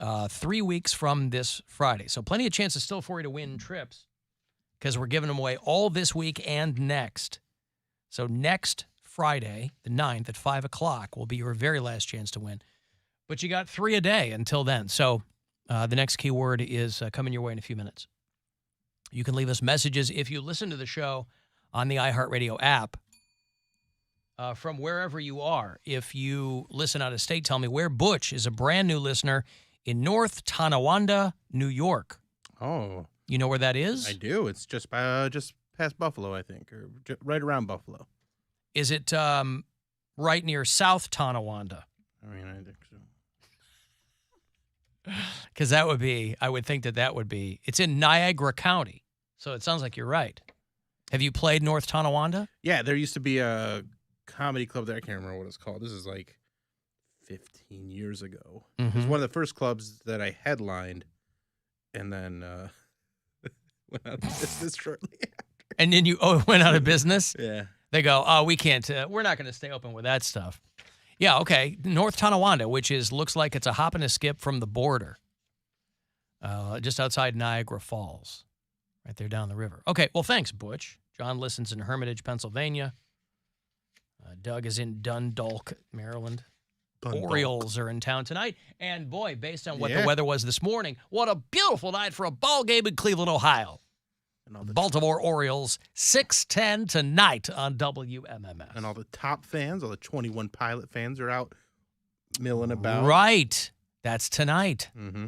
3 weeks from this Friday. So plenty of chances still for you to win trips because we're giving them away all this week and next. So next Friday, the 9th at 5 o'clock will be your very last chance to win. But you got 3 a day until then. So the next keyword is coming your way in a few minutes. You can leave us messages if you listen to the show on the iHeartRadio app from wherever you are. If you listen out of state, tell me where. Butch is a brand new listener in North Tonawanda, New York. Oh. You know where that is? I do. It's just past Buffalo, I think, or right around Buffalo. Is it right near South Tonawanda? I mean, I think so. Because I would think that would be, it's in Niagara County. So it sounds like you're right. Have you played North Tonawanda? Yeah, there used to be a comedy club there. I can't remember what it's called. This is like 15 years ago. It was one of the first clubs that I headlined, and then went out of business shortly after. And then you went out of business? Yeah. They go, we can't, we're not going to stay open with that stuff. Yeah, okay. North Tonawanda, which looks like it's a hop and a skip from the border, just outside Niagara Falls, right there down the river. Okay, well, thanks, Butch. John listens in Hermitage, Pennsylvania. Doug is in Dundalk, Maryland. Orioles are in town tonight. And, boy, based on what the weather was this morning, what a beautiful night for a ball game in Cleveland, Ohio. Baltimore Orioles, 6:10 tonight on WMMS. And all the top fans, all the 21 Pilot fans are out milling about. Right. That's tonight. Mm-hmm.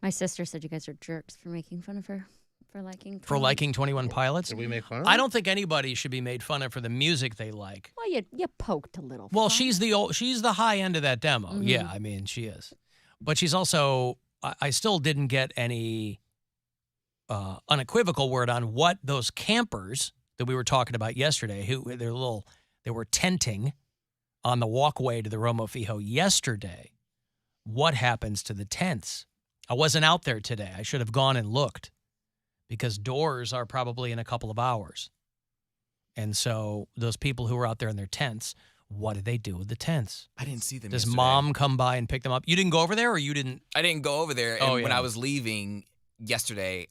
My sister said you guys are jerks for making fun of her. For liking 21 Pilots? Did we make fun of her? I don't think anybody should be made fun of for the music they like. Well, you poked a little. Well, she's the high end of that demo. Mm-hmm. Yeah, I mean, she is. But she's also, I still didn't get any unequivocal word on what those campers that we were talking about yesterday, they were tenting on the walkway to the Romo Fijo yesterday. What happens to the tents? I wasn't out there today. I should have gone and looked because doors are probably in a couple of hours. And so those people who were out there in their tents, what did they do with the tents? I didn't see them Does yesterday. Mom come by and pick them up? You didn't go over there or you didn't? I didn't go over there. And when I was leaving yesterday,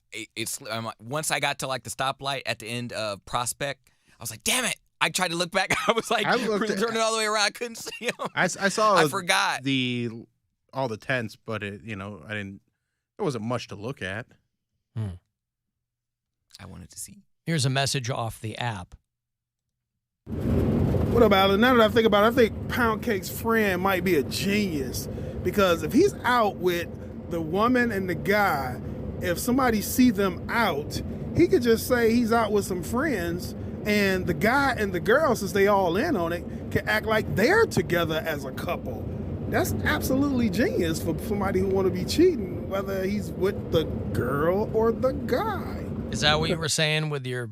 once I got to like the stoplight at the end of Prospect, I was like, damn it. I tried to look back. I was like, turning all the way around. I couldn't see them. I saw. I forgot all the tents, but I didn't. There wasn't much to look at. I wanted to see. Here's a message off the app. What about it? Now that I think about it, I think Poundcake's friend might be a genius because if he's out with the woman and the guy, if somebody see them out, he could just say he's out with some friends, and the guy and the girl, since they all in on it, can act like they're together as a couple. That's absolutely genius for somebody who want to be cheating, whether he's with the girl or the guy. Is that what you were saying with your...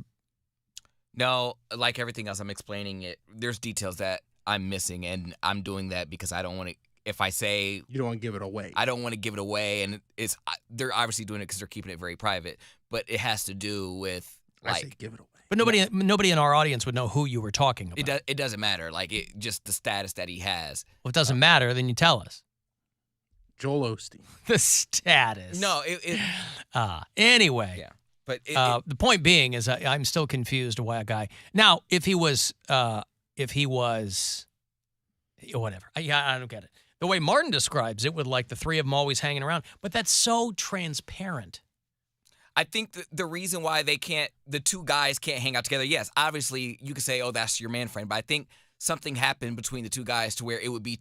No, like everything else, I'm explaining it. There's details that I'm missing, and I'm doing that because I don't want to. If I say you don't want to give it away, I don't want to give it away, and they're obviously doing it because they're keeping it very private. But it has to do with I say give it away. But nobody in our audience would know who you were talking about. It doesn't matter. Like just the status that he has. Well, if it doesn't matter, then you tell us. Joel Osteen. The status. No. Anyway. Yeah. But the point being is I'm still confused why a guy. Now, if he was, whatever. I don't get it. The way Martin describes it with like the three of them always hanging around, but that's so transparent. I think the reason why the two guys can't hang out together, yes, obviously you could say, oh, that's your man friend, but I think something happened between the two guys to where it would be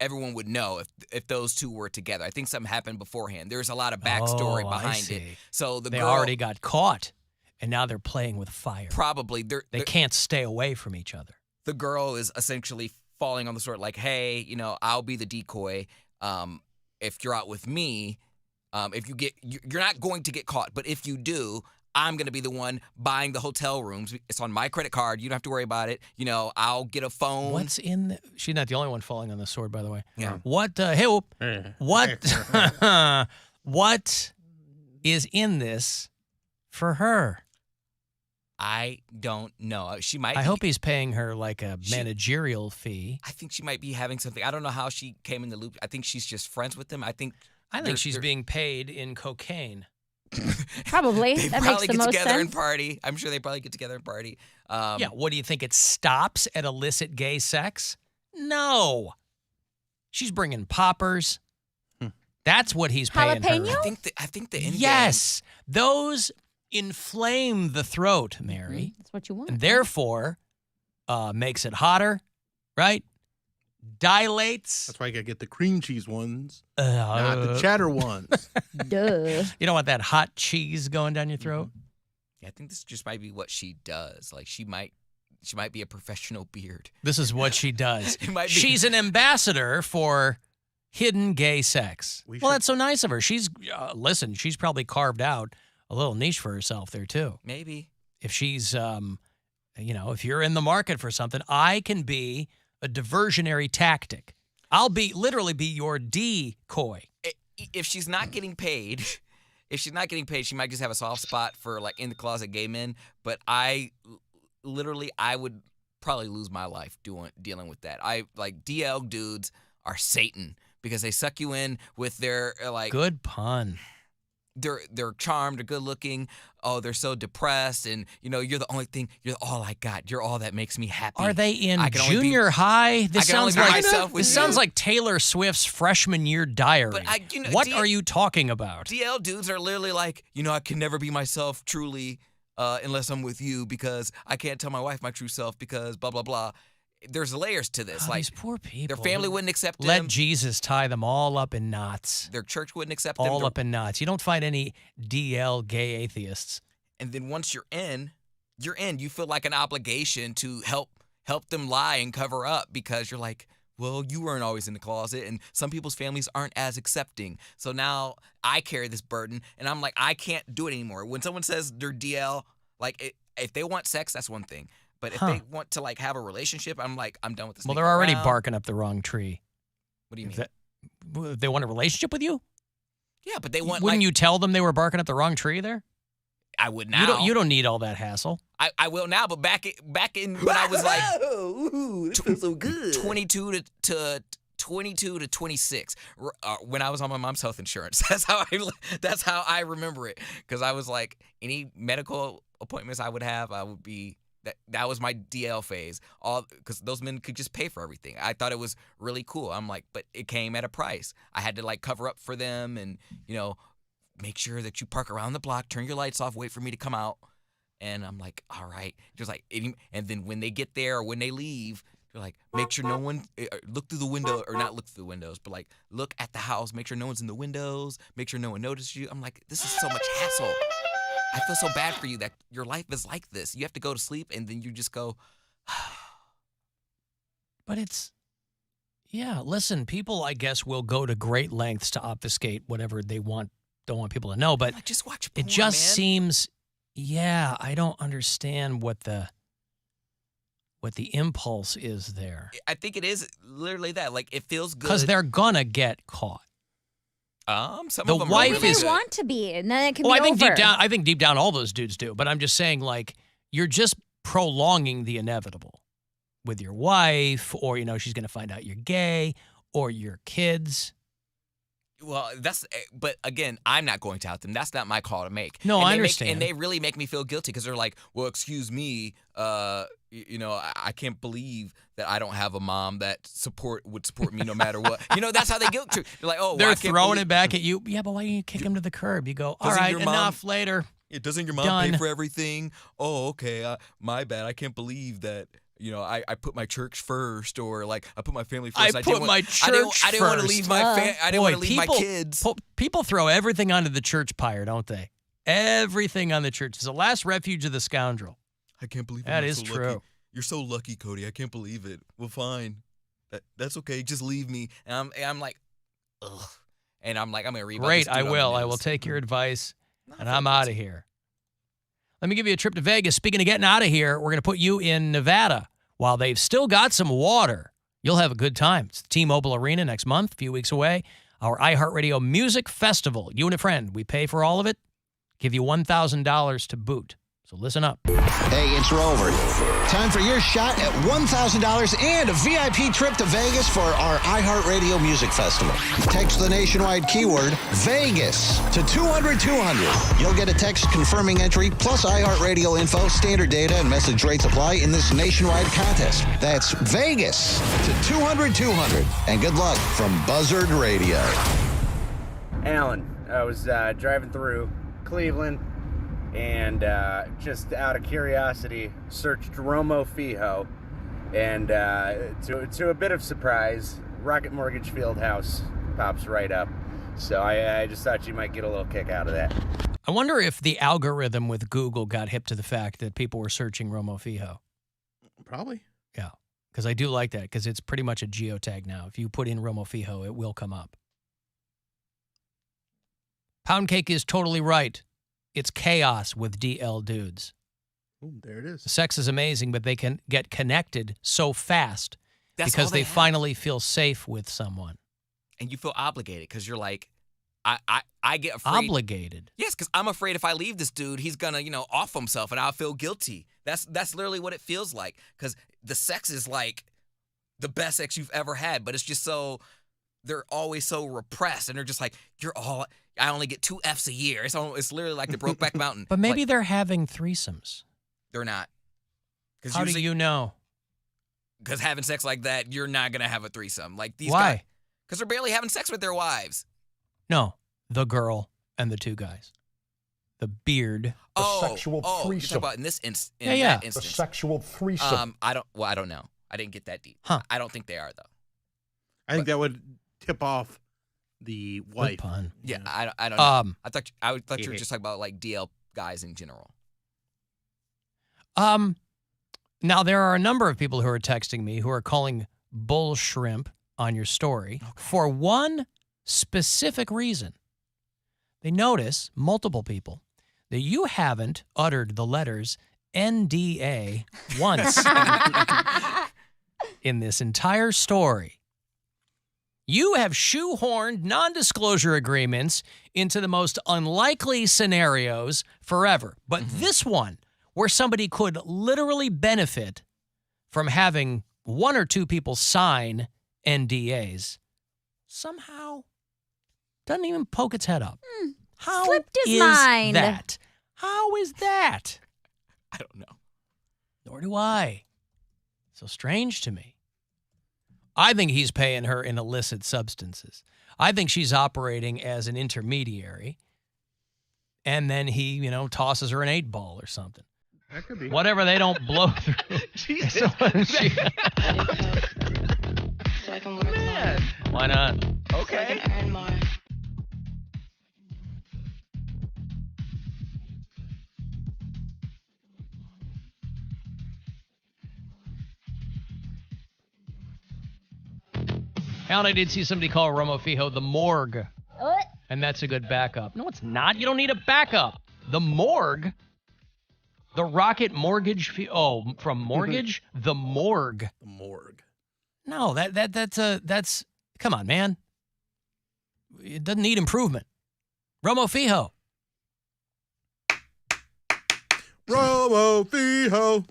everyone would know if those two were together. I think something happened beforehand. There's a lot of backstory behind it. So they already got caught, and now they're playing with fire. Probably. They can't stay away from each other. The girl is essentially falling on the sword like, hey, I'll be the decoy. If you're out with me, you're not going to get caught, but if you do, I'm going to be the one buying the hotel rooms. It's on my credit card. You don't have to worry about it. I'll get a phone. What's in She's not the only one falling on the sword, by the way. Yeah. What what is in this for her? I don't know. She might. I hope he's paying her like a managerial fee. I think she might be having something. I don't know how she came in the loop. I think she's just friends with him. I think she's being paid in cocaine. Probably. They That probably makes the get most together sense. and party. I'm sure they probably get together and party. Yeah, what do you think? It stops at illicit gay sex? No. She's bringing poppers. That's what he's paying Jalapeno? her. I think the end Yes. Those inflame the throat, Mary. That's what you want. And therefore makes it hotter, right? Dilates. That's why I gotta get the cream cheese ones, Uh, not the cheddar ones. Duh. You don't want that hot cheese going down your throat? Yeah, I think this just might be what she does. Like she might be a professional beard. This is what she does. It might be. She's an ambassador for hidden gay sex. We Well, should- that's so nice of her. She's listen, she's probably carved out a little niche for herself there too. Maybe. If she's if you're in the market for something, I can be a diversionary tactic. I'll literally be your decoy. If she's not getting paid, she might just have a soft spot for like in the closet gay men. But I would probably lose my life dealing with that. I like DL dudes are Satan because they suck you in with their like Good pun. they're charmed, they're good looking. Oh, they're so depressed, and you're the only thing. You're all I got. You're all that makes me happy. Are they in I can only be- junior high? This I can only sounds be like myself with this you. sounds like Taylor Swift's freshman year diary. But what are you talking about? DL dudes are literally like, I can never be myself truly unless I'm with you because I can't tell my wife my true self because blah, blah, blah. There's layers to this. Oh, like these poor people. their family wouldn't accept Let them. Jesus tie them all up in knots. Their church wouldn't accept them. All up in knots. You don't find any DL gay atheists. And then once you're in. You feel like an obligation to help them lie and cover up because you're like, well, you weren't always in the closet, and some people's families aren't as accepting. So now I carry this burden, and I'm like, I can't do it anymore. When someone says they're DL, like if they want sex, that's one thing. But if they want to like have a relationship, I'm like, I'm done with this. Well, they're already barking up the wrong tree. What do you mean? They want a relationship with you? Yeah, but they want. Wouldn't you tell them they were barking up the wrong tree there? I would now. You don't need all that hassle. I will now, but back in when I was like, this feels so good. 22 to 26, when I was on my mom's health insurance. That's how I remember it. Because I was like, any medical appointments I would have, I would be. That was my DL phase. Because those men could just pay for everything. I thought it was really cool. I'm like, but it came at a price. I had to like cover up for them and make sure that you park around the block, turn your lights off, wait for me to come out. And I'm like, all right. Just like, and then when they get there or when they leave, they're like, make sure no one, look through the window, or not look through the windows, but like look at the house, make sure no one's in the windows, make sure no one notices you. I'm like, this is so much hassle. I feel so bad for you that your life is like this. You have to go to sleep and then you just go. But listen, people, I guess, will go to great lengths to obfuscate whatever they don't want people to know. But like, just watch porn, it just man. seems, I don't understand what the impulse is there. I think it is literally that. Like, it feels good. Because they're gonna get caught. Some The of them wife are Maybe really they good. want to be, and then it can Well, be I think over. deep down, all those dudes do. But I'm just saying, like, you're just prolonging the inevitable with your wife, or she's gonna find out you're gay, or your kids. Well, but again, I'm not going to out them. That's not my call to make. No, And I they understand. And they really make me feel guilty because they're like, well, excuse me, I can't believe that I don't have a mom that would support me no matter what. That's how they guilt trip. They're like, oh, They're well, I can't throwing believe- it back at you. Yeah, but why don't you kick him to the curb? You go, all Doesn't right, your mom- enough, later. Yeah, doesn't your mom Done. pay for everything? Oh, okay, my bad. I can't believe that. I put my church first, or like I put my family first. I put my I church didn't want to first. leave my I didn't want to leave my people, kids. People throw everything onto the church pyre, don't they? Everything on the church. It's the last refuge of the scoundrel. I can't believe That I'm is so true. Lucky. You're so lucky, Cody. I can't believe it. Well, fine. That's okay. Just leave me. And I'm like, ugh. And I'm like, I'm gonna read. about Great, this dude I on the will. I news. will take your advice, No, and I'm out of here. Let me give you a trip to Vegas. Speaking of getting out of here, we're going to put you in Nevada. While they've still got some water, you'll have a good time. It's the T-Mobile Arena next month, a few weeks away. Our iHeartRadio Music Festival. You and a friend. We pay for all of it. Give you $1,000 to boot. So listen up. Hey, it's Rover. Time for your shot at $1,000 and a VIP trip to Vegas for our iHeartRadio Music Festival. Text the nationwide keyword Vegas to 200-200. You'll get a text confirming entry plus iHeartRadio info, standard data, and message rates apply in this nationwide contest. That's Vegas to 200-200. And good luck from Buzzard Radio. Alan, I was driving through Cleveland and just out of curiosity searched Romo Fijo, and to a bit of surprise, Rocket Mortgage Fieldhouse pops right up. So I just thought you might get a little kick out of that. I wonder if the algorithm with Google got hip to the fact that people were searching Romo Fijo. Probably. Yeah, because I do like that, because it's pretty much a geotag now. If you put in Romo Fijo, it will come up. Poundcake is totally right. It's chaos with DL dudes. Ooh, there it is. Sex is amazing, but they can get connected so fast because they have. finally feel safe with someone. And you feel obligated because you're like, I get afraid. Obligated? Yes, because I'm afraid if I leave this dude, he's gonna, off himself, and I'll feel guilty. That's literally what it feels like, because the sex is like the best sex you've ever had, but it's just so, they're always so repressed, and they're just like, I only get 2 Fs a year. It's literally like the Brokeback Mountain. But maybe like, they're having threesomes. they're not. How do you know? Because having sex like that, you're not gonna have a threesome. Like these Why? guys, because they're barely having sex with their wives. No, the girl and the 2 guys. The beard. Sexual you're talking threesome. about in this that Yeah. The instance. sexual threesome. I don't know. I didn't get that deep. Huh. I don't think they are though. I think that would tip off the wife. Good pun. Yeah, I don't know. I thought you were Yeah. just talking about like DL guys in general. Now, there are a number of people who are texting me who are calling bull shrimp on your story for one specific reason. They notice, multiple people, that you haven't uttered the letters NDA once in this entire story. You have shoehorned non-disclosure agreements into the most unlikely scenarios forever. But this one, where somebody could literally benefit from having 1 or 2 people sign NDAs, somehow doesn't even poke its head up. How Slipped his is mind. that? How is that? I don't know. Nor do I. So strange to me. I think he's paying her in illicit substances. I think she's operating as an intermediary, and then he, tosses her an 8-ball or something. That could be. Whatever they don't blow through. Jesus. So I can work more. Why not? So I can earn more. Alan, I did see somebody call Romo Fijo the Morgue. What? And that's a good backup. No, it's not. You don't need a backup. The Morgue? The Rocket Mortgage from Mortgage? The Morgue. The Morgue. No, that's come on, man. It doesn't need improvement. Romo Fijo. Romo Fijo.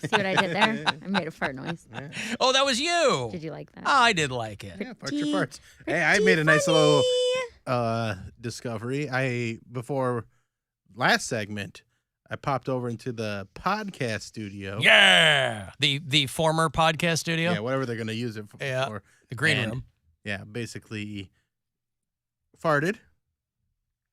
See what I did there? I made a fart noise. Oh, that was you. Did you like that? Oh, I did like it. Yeah, farts your farts. Hey, I made a nice little discovery. Before last segment, I popped over into the podcast studio. Yeah. The former podcast studio. Yeah, whatever they're going to use it for. Yeah, the green And, room. Yeah, basically farted,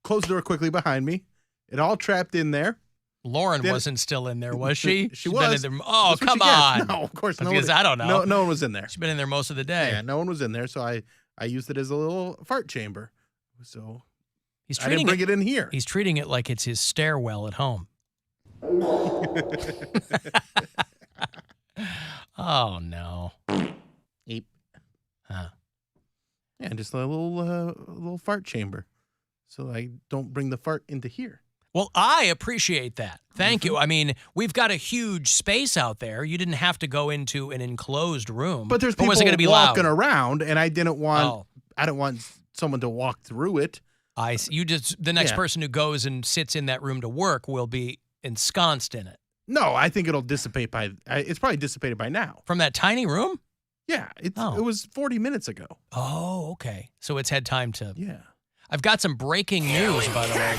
closed the door quickly behind me. It all trapped in there. Lauren Then- wasn't still in there, was she? She She's been was. in there. Oh, That's what come you get. on. No, of course Because one- I don't know. No one was in there. She's been in there most of the day. Yeah, no one was in there, so I used it as a little fart chamber. So He's I didn't treating bring it in here. He's treating it like it's his stairwell at home. Oh no. Eep. Huh. Yeah, just a little fart chamber, so I don't bring the fart into here. Well, I appreciate that. Thank you. I mean, we've got a huge space out there. You didn't have to go into an enclosed room. But there's people was it going to be walking loud? around, and I didn't want Oh. someone to walk through it. The next Yeah. person who goes and sits in that room to work will be ensconced in it. No, I think it'll dissipate it's probably dissipated by now. From that tiny room? Yeah, it was 40 minutes ago. Oh, okay. So it's had time to. Yeah. I've got some breaking news, by the way.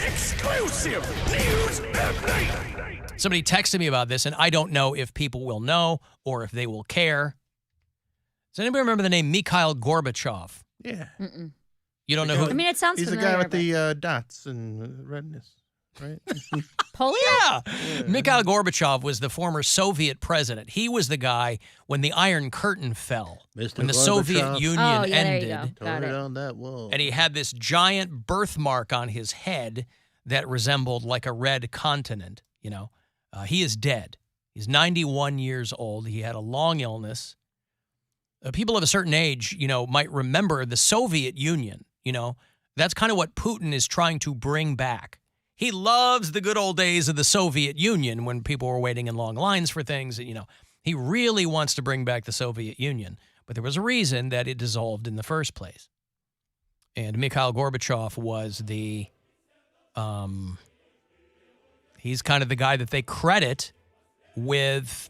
Exclusive news update. Somebody texted me about this, and I don't know if people will know or if they will care. Does anybody remember the name Mikhail Gorbachev? Yeah. Mm-mm. You don't know who? I mean, it sounds He's the familiar. guy with but- the dots and redness, right? polio? Yeah. Mikhail Gorbachev was the former Soviet president. He was the guy when the Iron Curtain fell, Mr. when the Soviet Gorbachev. Union Oh, yeah, there you ended. go. Got it. on that wall. And he had this giant birthmark on his head that resembled like a red continent, you know. He is dead. He's 91 years old. He had a long illness. People of a certain age, you know, might remember the Soviet Union, you know. That's kind of what Putin is trying to bring back. He loves the good old days of the Soviet Union when people were waiting in long lines for things, you know. He really wants to bring back the Soviet Union, but there was a reason that it dissolved in the first place. And Mikhail Gorbachev was he's kind of the guy that they credit with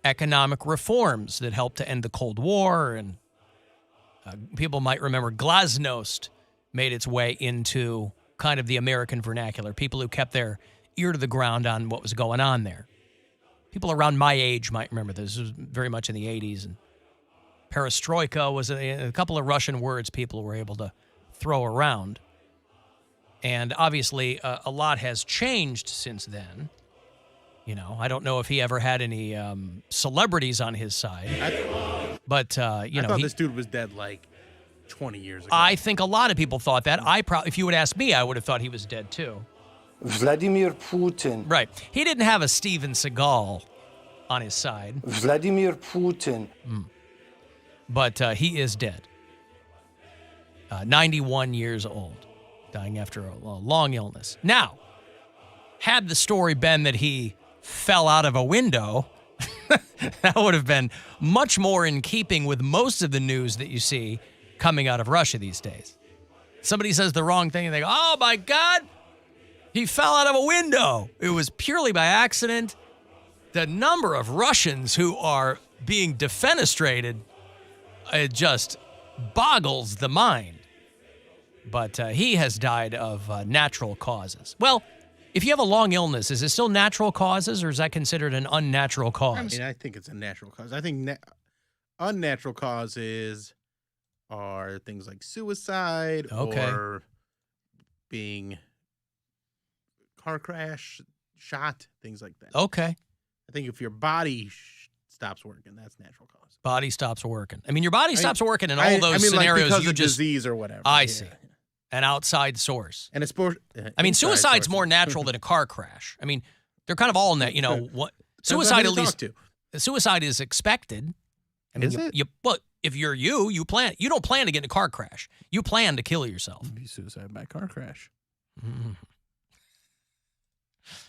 economic reforms that helped to end the Cold War. And people might remember glasnost made its way into kind of the American vernacular, people who kept their ear to the ground on what was going on there. People around my age might remember this. This was very much in the 80s. And perestroika was a couple of Russian words people were able to throw around. And obviously, a lot has changed since then. You know, I don't know if he ever had any celebrities on his side. But, I thought this dude was dead like 20 years ago. I think a lot of people thought that. If you would ask me, I would have thought he was dead too. Vladimir Putin. Right. He didn't have a Steven Seagal on his side. Vladimir Putin. But he is dead. 91 years old, dying after a long illness. Now, had the story been that he fell out of a window, that would have been much more in keeping with most of the news that you see coming out of Russia these days. Somebody says the wrong thing and they go, oh my God, he fell out of a window. It was purely by accident. The number of Russians who are being defenestrated, it just boggles the mind. But he has died of natural causes. Well, if you have a long illness, is it still natural causes or is that considered an unnatural cause? I mean, I think it's a natural cause. I think unnatural causes are things like suicide or being car crash, shot, things like that. Okay. I think if your body stops working, that's natural cause. Body stops working. I mean, your body stops working in all those scenarios. Like because you of just disease or whatever. I see. An outside source. And it's I mean, suicide's more natural than a car crash. I mean, they're kind of all in that, you know, what suicide at least. Suicide is expected. I mean, Is it? But if you're you don't plan to get in a car crash. You plan to kill yourself. Be suicide by car crash.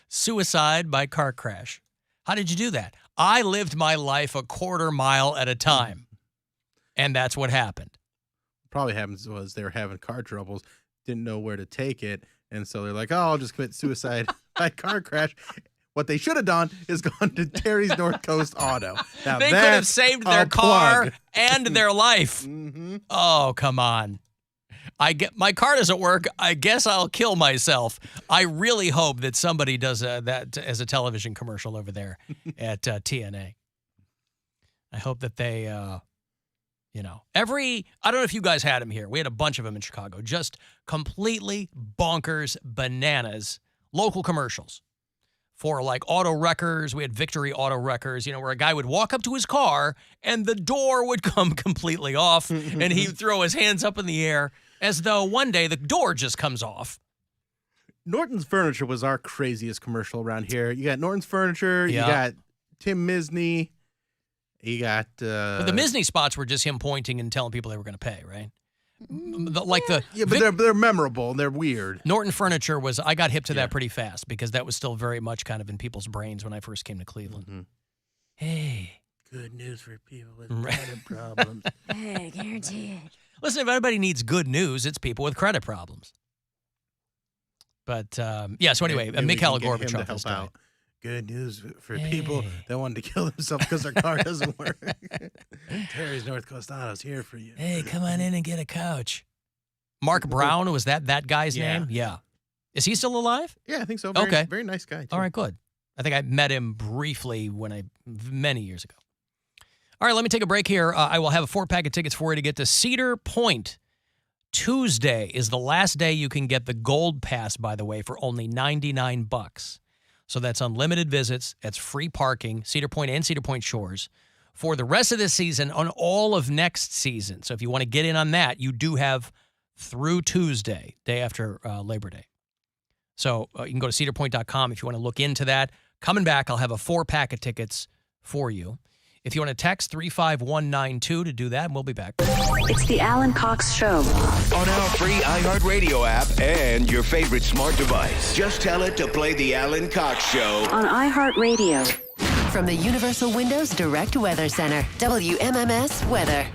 Suicide by car crash. How did you do that? I lived my life a quarter mile at a time. And that's what happened. Probably happens was they were having car troubles, didn't know where to take it, and so they're like, "Oh, I'll just commit suicide by car crash." What they should have done is gone to Terry's North Coast Auto. Now, they could have saved their car and their life. Oh, come on. My car doesn't work. I guess I'll kill myself. I really hope that somebody does that as a television commercial over there at TNA. I hope that they, I don't know if you guys had them here. We had a bunch of them in Chicago. Just completely bonkers bananas. Local commercials for like auto wreckers. We had Victory Auto Wreckers, where a guy would walk up to his car and the door would come completely off and he would throw his hands up in the air as though one day the door just comes off. Norton's Furniture was our craziest commercial around here. You got Norton's Furniture. You got Tim Misney. You got... But the Misney spots were just him pointing and telling people they were going to pay, right? But they're memorable and they're weird. Norton Furniture was... I got hip to that pretty fast because that was still very much kind of in people's brains when I first came to Cleveland. Mm-hmm. Hey. Good news for people with credit problems. Hey, guaranteed. Listen, if anybody needs good news, it's people with credit problems. But, so anyway, Maybe we Mikhail can get him to Gorbachev has help died. out. Good news for people that wanted to kill themselves because their car doesn't work. Terry's North Coast Auto's here for you. Hey, come on in and get a couch. Mark Brown, was that guy's name? Yeah. Is he still alive? Yeah, I think so. Okay. Very nice guy, too. All right, good. I think I met him briefly many years ago. All right, let me take a break here. I will have a 4-pack of tickets for you to get to Cedar Point. Tuesday is the last day you can get the Gold Pass, by the way, for only $99. So that's unlimited visits. That's free parking, Cedar Point and Cedar Point Shores, for the rest of this season on all of next season. So if you want to get in on that, you do have through Tuesday, day after Labor Day. So you can go to cedarpoint.com if you want to look into that. Coming back, I'll have a 4-pack of tickets for you. If you want to text 35192 to do that, and we'll be back. It's the Alan Cox Show. On our free iHeartRadio app and your favorite smart device. Just tell it to play the Alan Cox Show. On iHeartRadio. From the Universal Windows Direct Weather Center, WMMS Weather.